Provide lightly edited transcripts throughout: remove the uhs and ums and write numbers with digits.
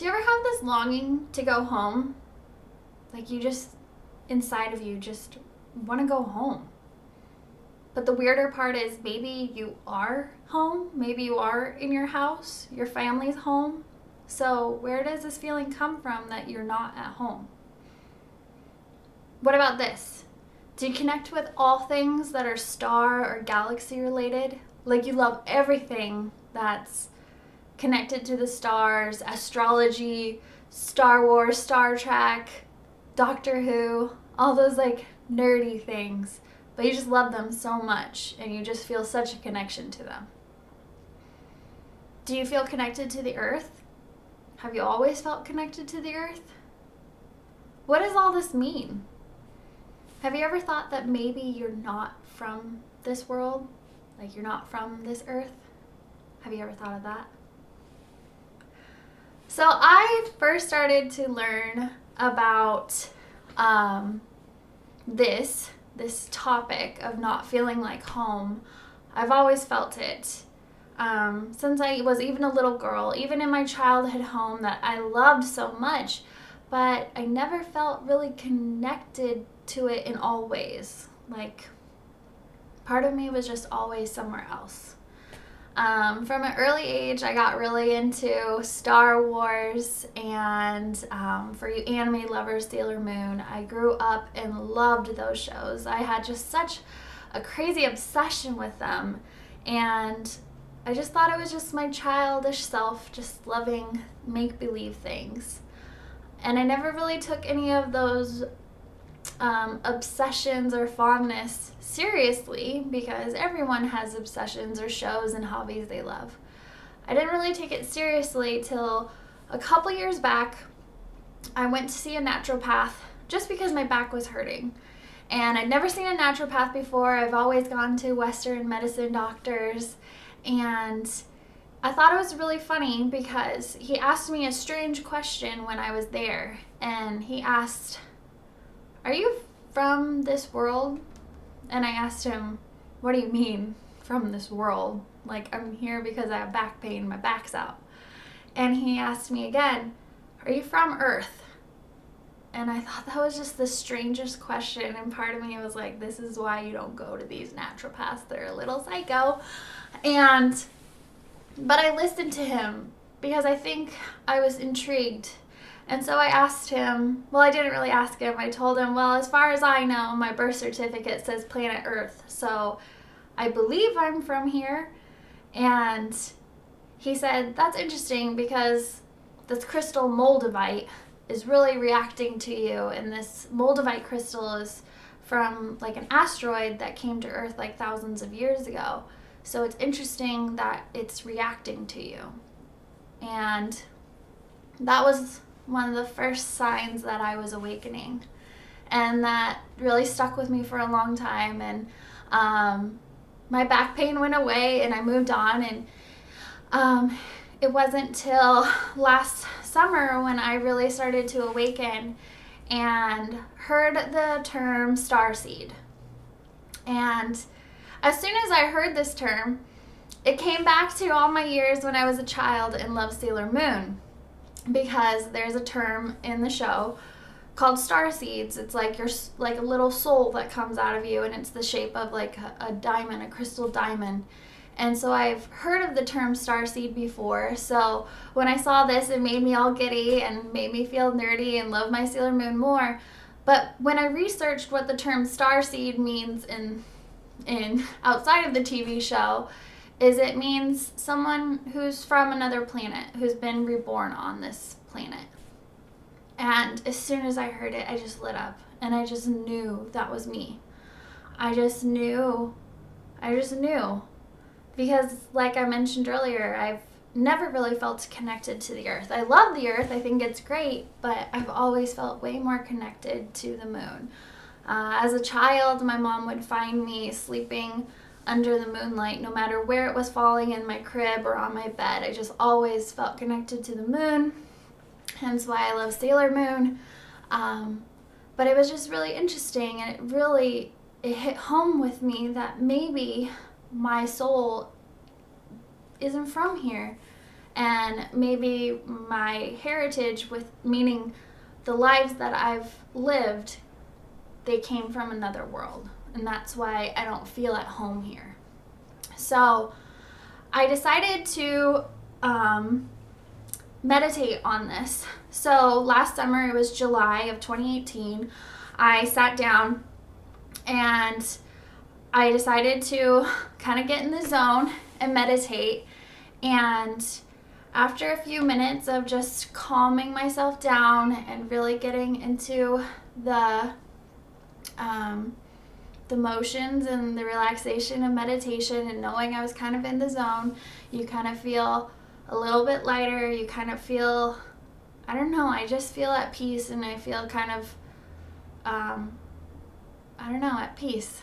Do you ever have this longing to go home? Like you just, inside of you, just want to go home. But the weirder part is maybe you are home. Maybe you are in your house. Your family's home. So where does this feeling come from that you're not at home? What about this? Do you connect with all things that are star or galaxy related? Like you love everything that's connected to the stars, astrology, Star Wars, Star Trek, Doctor Who, all those like nerdy things, but you just love them so much and you just feel such a connection to them. Do you feel connected to the earth? Have you always felt connected to the earth? What does all this mean? Have you ever thought that maybe you're not from this world? Like you're not from this earth? Have you ever thought of that? So I first started to learn about this topic of not feeling like home. I've always felt it since I was even a little girl, even in my childhood home that I loved so much, but I never felt really connected to it in all ways. Like part of me was just always somewhere else. From an early age, I got really into Star Wars, and for you anime lovers, Sailor Moon. I grew up and loved those shows. I had just such a crazy obsession with them, and I just thought it was just my childish self just loving make-believe things. And I never really took any of those obsessions or fondness seriously, because everyone has obsessions or shows and hobbies they love. I didn't really take it seriously till a couple years back. I went to see a naturopath just because my back was hurting. And I'd never seen a naturopath before. I've always gone to Western medicine doctors. And I thought it was really funny because he asked me a strange question when I was there. And he asked, "Are you from this world?" And I asked him, "What do you mean from this world? Like, I'm here because I have back pain, my back's out." And he asked me again, "Are you from Earth?" And I thought that was just the strangest question, and part of me was like, this is why you don't go to these naturopaths, they're a little psycho. But I listened to him because I think I was intrigued. And so I asked him, well, I didn't really ask him. I told him, well, as far as I know, my birth certificate says planet Earth. So I believe I'm from here. And he said, that's interesting because this crystal moldavite is really reacting to you. And this moldavite crystal is from like an asteroid that came to Earth like thousands of years ago. So it's interesting that it's reacting to you. And that was one of the first signs that I was awakening, and that really stuck with me for a long time. And my back pain went away and I moved on, and it wasn't till last summer when I really started to awaken and heard the term Starseed. And as soon as I heard this term, it came back to all my years when I was a child and loved Sailor Moon. Because there's a term in the show called starseeds. It's like you're like a little soul that comes out of you, and it's the shape of like a diamond, a crystal diamond. And so I've heard of the term starseed before. So when I saw this, it made me all giddy and made me feel nerdy and love my Sailor Moon more. But when I researched what the term starseed means in outside of the TV show, is it means someone who's from another planet, who's been reborn on this planet. And as soon as I heard it, I just lit up, and I just knew that was me. I just knew. Because like I mentioned earlier, I've never really felt connected to the earth. I love the earth, I think it's great, but I've always felt way more connected to the moon. As a child, my mom would find me sleeping under the moonlight, no matter where it was falling, in my crib or on my bed. I just always felt connected to the moon, hence why I love Sailor Moon. But it was just really interesting, and it hit home with me that maybe my soul isn't from here. And maybe my heritage, with meaning the lives that I've lived, they came from another world. And that's why I don't feel at home here. So I decided to meditate on this. So last summer, it was July of 2018, I sat down and I decided to kind of get in the zone and meditate. And after a few minutes of just calming myself down and really getting into the motions and the relaxation of meditation and knowing I was kind of in the zone, you kind of feel a little bit lighter. You kind of feel, I don't know, I just feel at peace, and I feel kind of, at peace.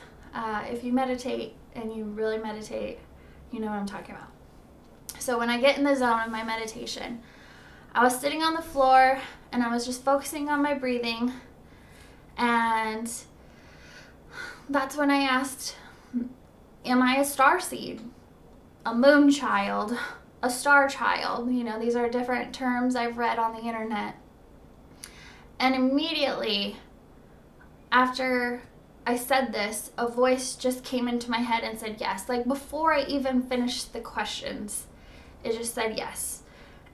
If you meditate and you really meditate, you know what I'm talking about. So when I get in the zone of my meditation, I was sitting on the floor and I was just focusing on my breathing, and that's when I asked, am I a starseed, a moon child, a star child? You know, these are different terms I've read on the internet. And immediately after I said this, a voice just came into my head and said yes. Like before I even finished the questions, it just said yes.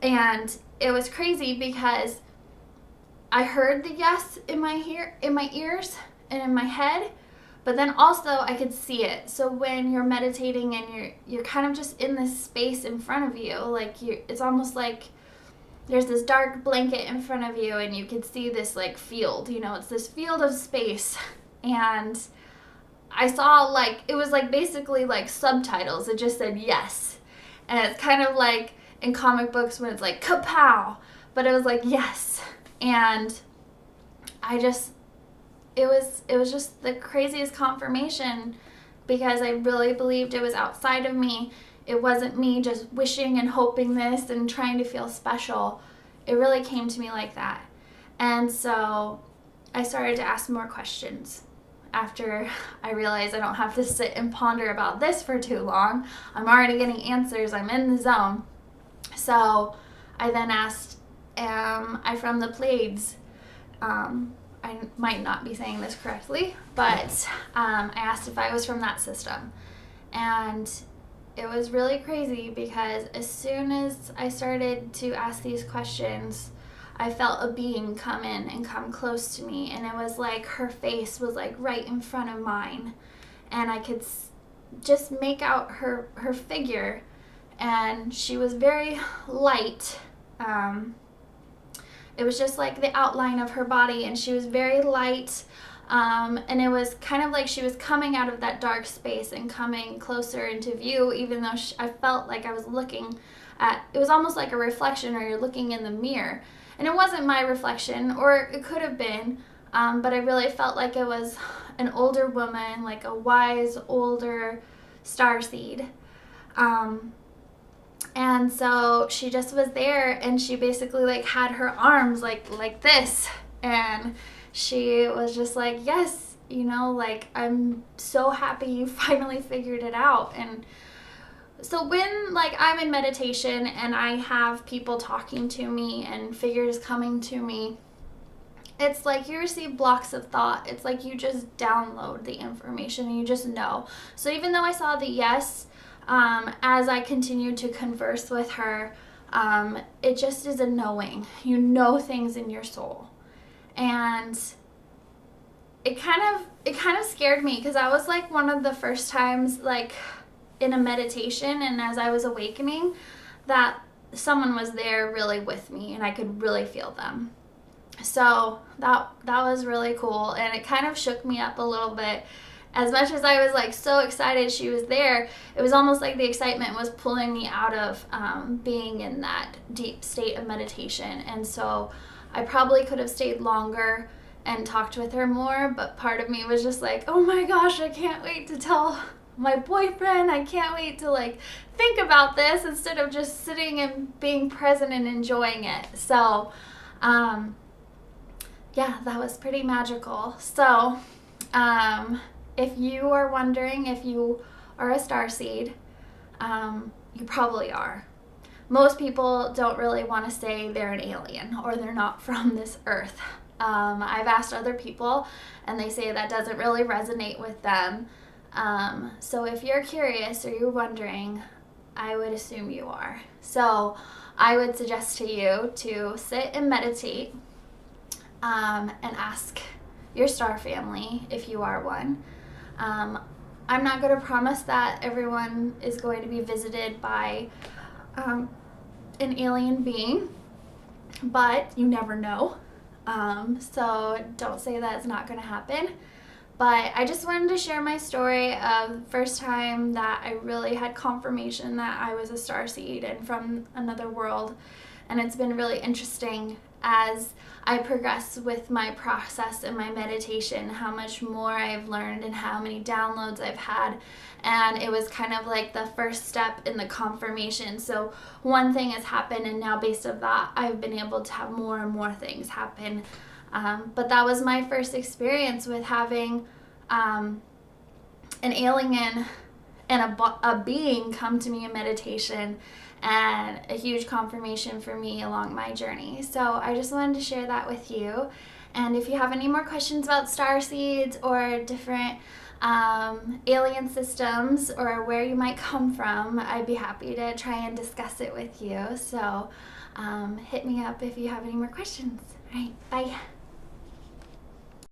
And it was crazy because I heard the yes in my ears and in my head, but then also I could see it. So when you're meditating and you're kind of just in this space in front of you, like it's almost like there's this dark blanket in front of you and you can see this like field, you know, it's this field of space. And I saw like, it was like basically like subtitles. It just said yes. And it's kind of like in comic books when it's like kapow, but it was like yes. And it was just the craziest confirmation, because I really believed it was outside of me. It wasn't me just wishing and hoping this and trying to feel special. It really came to me like that. And so I started to ask more questions. After I realized I don't have to sit and ponder about this for too long, I'm already getting answers. I'm in the zone. So I then asked, am I from the Pleiades? I might not be saying this correctly, but I asked if I was from that system. And it was really crazy, because as soon as I started to ask these questions, I felt a being come in and come close to me, and it was like her face was like right in front of mine, and I could just make out her figure, and she was very light. It was just like the outline of her body, and she was very light, and it was kind of like she was coming out of that dark space and coming closer into view, even though I felt like I was looking at, it was almost like a reflection, or you're looking in the mirror. And it wasn't my reflection, or it could have been, but I really felt like it was an older woman, like a wise, older starseed. And so she just was there, and she basically like had her arms like this, and she was just like, yes, you know, like, I'm so happy you finally figured it out. And so when like I'm in meditation and I have people talking to me and figures coming to me, it's like you receive blocks of thought. It's like you just download the information and you just know. So even though I saw the yes, as I continued to converse with her, it just is a knowing. You know things in your soul. And it kind of scared me, because that was like one of the first times, like in a meditation and as I was awakening, that someone was there really with me and I could really feel them. So that was really cool, and it kind of shook me up a little bit. As much as I was like so excited she was there, it was almost like the excitement was pulling me out of being in that deep state of meditation. And so I probably could have stayed longer and talked with her more, but part of me was just like, oh my gosh, I can't wait to tell my boyfriend. I can't wait to like think about this instead of just sitting and being present and enjoying it. So yeah, that was pretty magical. So if you are wondering if you are a starseed, you probably are. most people don't really want to say they're an alien or they're not from this earth. I've asked other people, and they say that doesn't really resonate with them. So if you're curious or you're wondering, I would assume you are. So I would suggest to you to sit and meditate, and ask your star family if you are one. I'm not going to promise that everyone is going to be visited by an alien being, but you never know. So don't say that it's not going to happen. But I just wanted to share my story of the first time that I really had confirmation that I was a starseed and from another world. And it's been really interesting as I progress with my process and my meditation, how much more I've learned and how many downloads I've had. And it was kind of like the first step in the confirmation. So one thing has happened, and now based on that, I've been able to have more and more things happen. But that was my first experience with having an alien and a being come to me in meditation, and a huge confirmation for me along my journey. So I just wanted to share that with you. And if you have any more questions about starseeds or different alien systems or where you might come from, I'd be happy to try and discuss it with you. So hit me up if you have any more questions. All right, bye.